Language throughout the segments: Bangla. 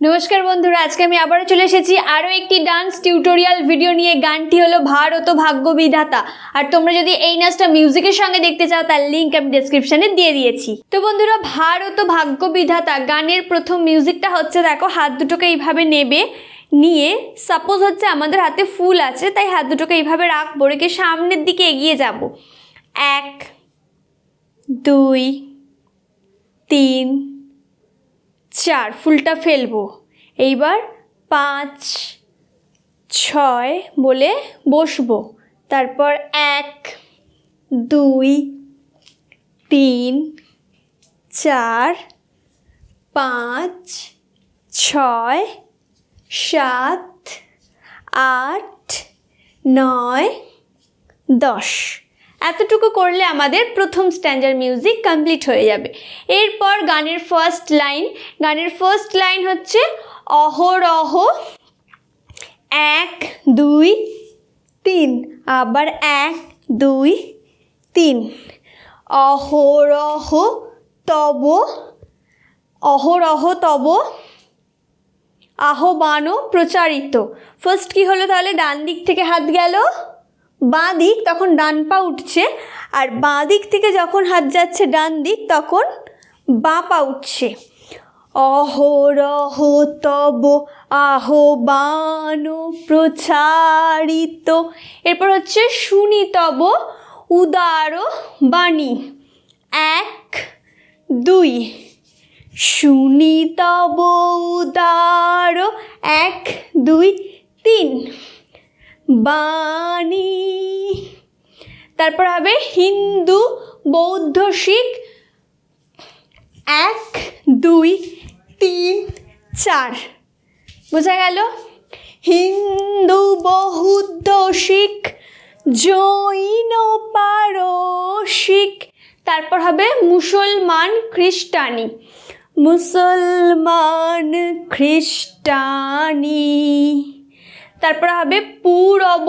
नमस्कार बंधुरा आज के आमी आबारो चले एसेछि आरो एकटी डांस टिউটোরিয়াল भिडियो निये। गानटी हलो भारत भाग्य विधाता और तोमरा यदि एई नाचटा मिউজিকের संगे देखते चाओ तार लिंक आमी डेसक्रिप्शने दिए दिएछि। तो बंधुरा भारत भाग्य विधाता गानेर प्रथम मिউজিকটা হচ্ছে देखो हाथ दुटोके এইভাবে নেবে নিয়ে সাপোজ হচ্ছে আমাদের হাতে ফুল আছে তাই হাত দুটোকে এইভাবে রাখবো রেখে সামনের দিকে এগিয়ে যাব 1 2 3 4 ফুলটা ফেলবো এইবার 5 6 বলে বসবো তারপর 1 2 3 4 5 6 7 8 9 10 এতটুকু করলে আমাদের প্রথম স্ট্যান্ডার মিউজিক কমপ্লিট হয়ে যাবে। এরপর গানের ফার্স্ট লাইন হচ্ছে অহরহ 1 2 3 আবার 1 2 3 অহরহ তব আহ্বান প্রচারিত। ফার্স্ট কি হলো তাহলে ডান দিক থেকে হাত গেল বাঁ দিক তখন ডান পা উঠছে আর বাঁ দিক থেকে যখন হাত যাচ্ছে ডান দিক তখন বাঁ পা উঠছে। অহরহ তব আহ্বান প্রচারিত। এরপর হচ্ছে শুনি তব উদার বাণী 1 2 শুনি তব উদার 1 2 3 বাণী। তারপর হবে হিন্দু বৌদ্ধ শিখ 1 2 3 4 বোঝা গেল। হিন্দু বৌদ্ধ শিখ জৈন পারসিক। তারপর হবে মুসলমান খ্রিস্টানি তারপর হবে পূরব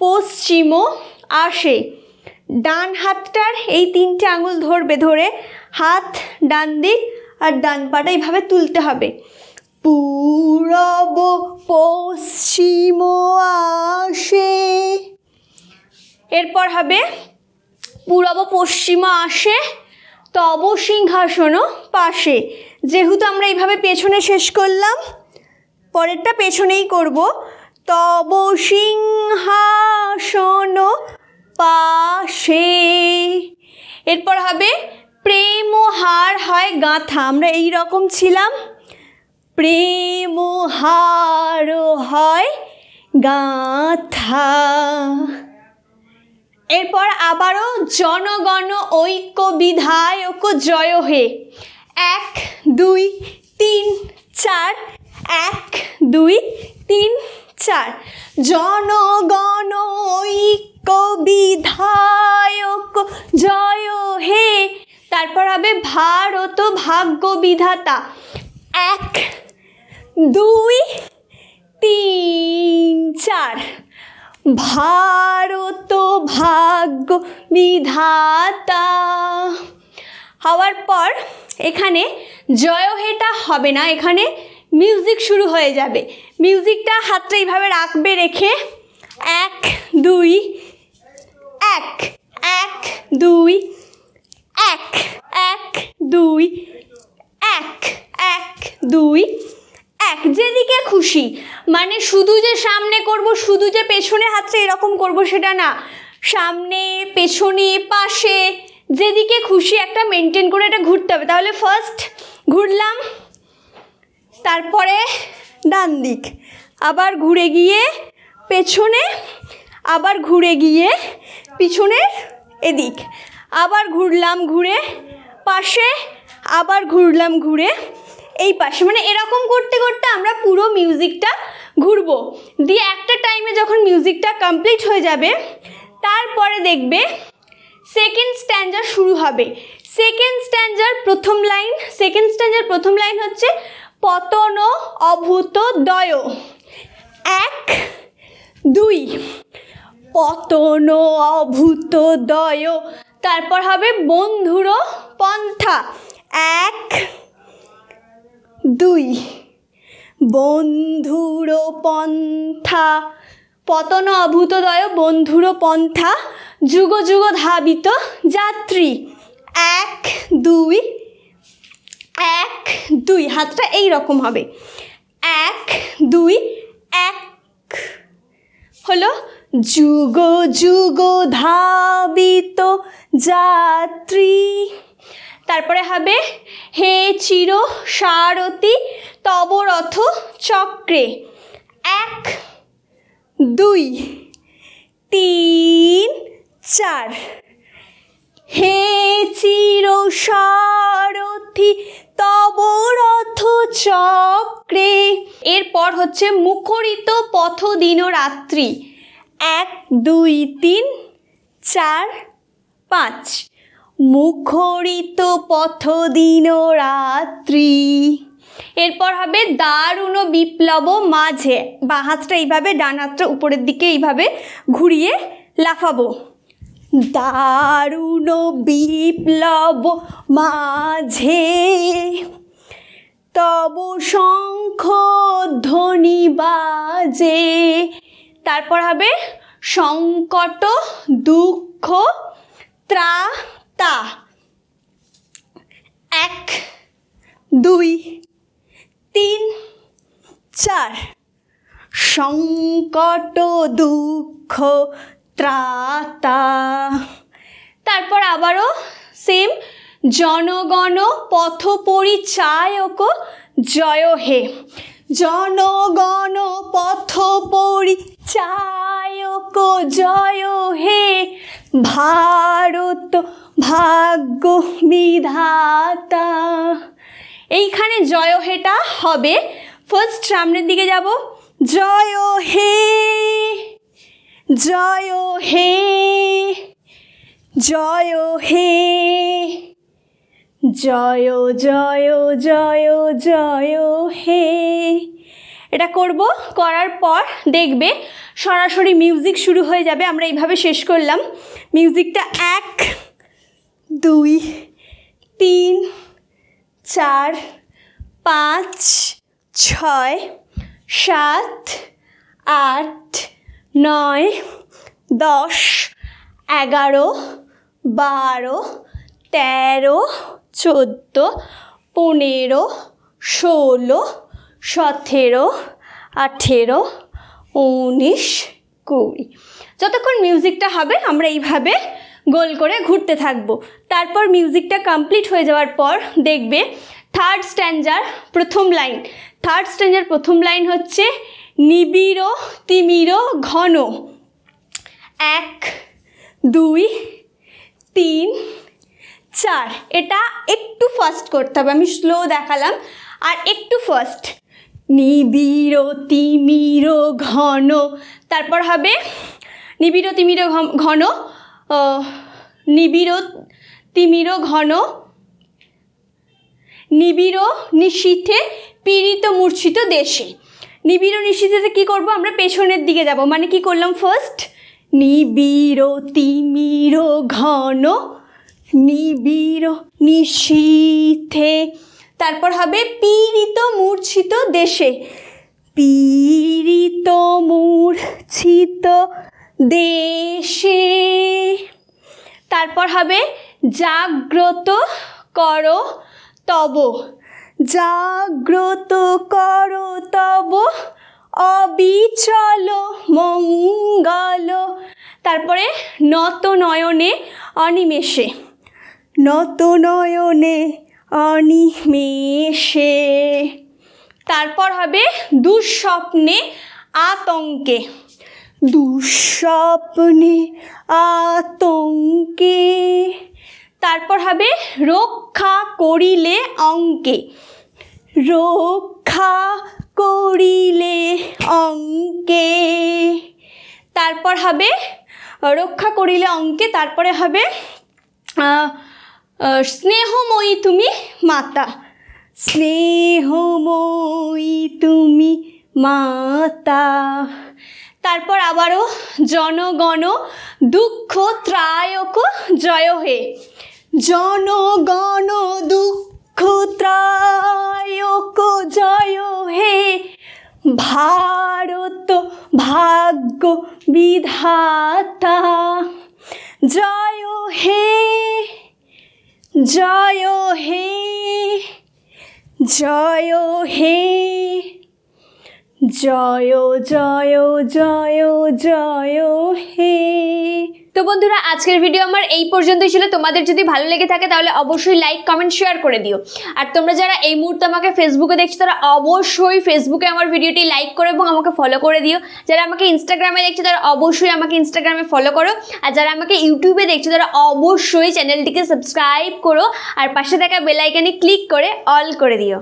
পশ্চিম আসে। ডান হাতটার এই তিনটে আঙুল ধরবে ধরে হাত ডান দিক আর ডান পাটা এইভাবে তুলতে হবে। পূরব পশ্চিম আসে। এরপর হবে পূরব পশ্চিম আসে তব সিংহাসন পাশে। যেহেতু আমরা এইভাবে পেছনে শেষ করলাম পরেরটা পেছনেই করব। তব সিংহাসন পাশে। এরপর হবে প্রেম হার হয় গাঁথা। আমরা এই রকম ছিলাম প্রেম হার হয় গাঁথা। এরপর আবারও জনগণ ঐক্য বিধায়ক জয় হে 1 2 3 4 1 2 3 4 জনগণ ঐক্য বিধায়ক জয় হে। তারপর হবে ভারত ভাগ্য বিধাতা 1 2 3 4 ভারত ভাগ্য বিধাতা হওয়ার পর এখানে জয় হেটা হবে না, এখানে মিউজিক শুরু হয়ে যাবে। মিউজিকটা হাতটা এইভাবে রাখবে রেখে 1 2 1 1 2 1 1 2 1 1 2 1 যেদিকে খুশি, মানে শুধু যে সামনে করব শুধু যে পেছনে হাতটা এরকম করব সেটা না, সামনে পেছনে পাশে যেদিকে খুশি একটা মেনটেন করে এটা ঘুরতে হবে। তাহলে ফার্স্ট ঘুরলাম তারপরে ডান দিক আবার ঘুরে গিয়ে পেছনে আবার ঘুরে গিয়ে পিছনের এদিক আবার ঘুরলাম ঘুরে পাশে আবার ঘুরলাম ঘুরে এই পাশে, মানে এরকম করতে করতে আমরা পুরো মিউজিকটা ঘুরবো। দিয়ে একটা টাইমে যখন মিউজিকটা কমপ্লিট হয়ে যাবে তারপরে দেখবে সেকেন্ড স্ট্যান্ডার শুরু হবে। সেকেন্ড স্ট্যান্ডার প্রথম লাইন হচ্ছে পতন অভূতোদয় 1 2 পতন অভূতোদয়। তারপর হবে বন্ধুর পন্থা 1 2 বন্ধুর পন্থা, পতন অভূতদয় বন্ধুর পন্থা, যুগ যুগ ধাবিত যাত্রী। 1 2 1 2, হাতটা এই রকম হবে। 1 2 1 হলো যুগ যুগ ধাবিত যাত্রী। তারপরে হবে হে চির সারথি তব রথ চক্রে। 1 2 3 4, হে চির সারথি তব রথ চক্রে। এরপর হচ্ছে মুখরিত পথ দিন রাত্রি। 1 2 3 4 5, মুখরিত পথ দিন রাত্রি। এরপর হবে দারুণ বিপ্লব মাঝে, বাঁ হাতটা এইভাবে, ডান হাতটা উপরের দিকে এইভাবে ঘুরিয়ে লাফাবো। দারুণ বিপ্লব মাঝে তব শঙ্খ ধ্বনি বাজে। তারপর হবে সংকট দুঃখ ত্রাতা। 1 2 3 4, সংকট দুঃখ ত্রাতা। তারপর আবারও সেম, জনগণ পথ পরিচায়ক জয় হে। জনগণ পথ পরিচায়ক জয় হে, ভারত ভাগ্য বিধাতা। এইখানে জয় হেটা হবে ফার্স্ট, সামনের দিকে যাব, জয় হে জয় হে জয় হে, জয় জয় জয় জয় হে। এটা করব, করার পর দেখবে সরাসরি মিউজিক শুরু হয়ে যাবে। আমরা এইভাবে শেষ করলাম মিউজিকটা। 1 2 3 4 5 6 7 8 9 10 11 12 13 14 15 16 17 18 19 20। যতক্ষণ মিউজিকটা হবে আমরা এইভাবে গোল করে ঘুরতে থাকবো। তারপর মিউজিকটা কমপ্লিট হয়ে যাওয়ার পর দেখবে থার্ড স্ট্যাঞ্জার প্রথম লাইন। থার্ড স্ট্যাঞ্জার প্রথম লাইন হচ্ছে নিবিড় তিমির ঘন। 1 2 3 4, এটা একটু ফাস্ট করতে হবে, আমি স্লো দেখালাম, আর একটু ফাস্ট। নিবিড় তিমির ঘন, তারপর হবে নিবিড় তিমির ঘন, নিবিড় তিমির ঘন, নিবিড় নিশীথে পীড়িত মূর্ছিত দেশে। নিবিড় নিশীথেতে কী করবো আমরা, পেছনের দিকে যাব, মানে কি করলাম ফার্স্ট, নিবিড় তিমির ঘন নিবিড় নিশীথে, তারপর হবে পীড়িত মূর্ছিত দেশে, পীড়িত মূর্ছিত দেশে। তারপর হবে জাগ্রত কর তব, জাগ্রত কর তব অবিচল মঙ্গল। তারপরে নত নয়নে অনিমেষে, নত নয়নে অনিমেষে। তারপর হবে দুঃস্বপ্নে আতঙ্কে, দুঃস্বপ্নে আতঙ্কে। তারপর হবে রক্ষা করিলে অঙ্কে, রক্ষা করিলে অঙ্কে। তারপর হবে রক্ষা করিলে অঙ্কে, তারপরে হবে স্নেহময়ী তুমি মাতা, স্নেহময়ী তুমি মাতা। তারপর আবারও জনগণ দুঃখ ত্রায়ক জয় হে, জনগণ দুঃখ ত্রায়ক জয় হে, ভারত ভাগ্য বিধাতা, জয় হে জয় হে জয় হে, জয় জয় জয় জয় হে। তো বন্ধুরা, আজকের ভিডিও আমার এই পর্যন্তই ছিল। তোমাদের যদি ভালো লেগে থাকে তাহলে অবশ্যই লাইক, কমেন্ট, শেয়ার করে দিও। আর তোমরা যারা এই মুহূর্তে আমাকে ফেসবুকে দেখছো তারা অবশ্যই ফেসবুকে আমার ভিডিওটি লাইক করো এবং আমাকে ফলো করে দিও। যারা আমাকে ইনস্টাগ্রামে দেখছো তারা অবশ্যই আমাকে ইনস্টাগ্রামে ফলো করো। আর যারা আমাকে ইউটিউবে দেখছো তারা অবশ্যই চ্যানেলটিকে সাবস্ক্রাইব করো আর পাশে থাকা বেল আইকনে ক্লিক করে অল করে দিও।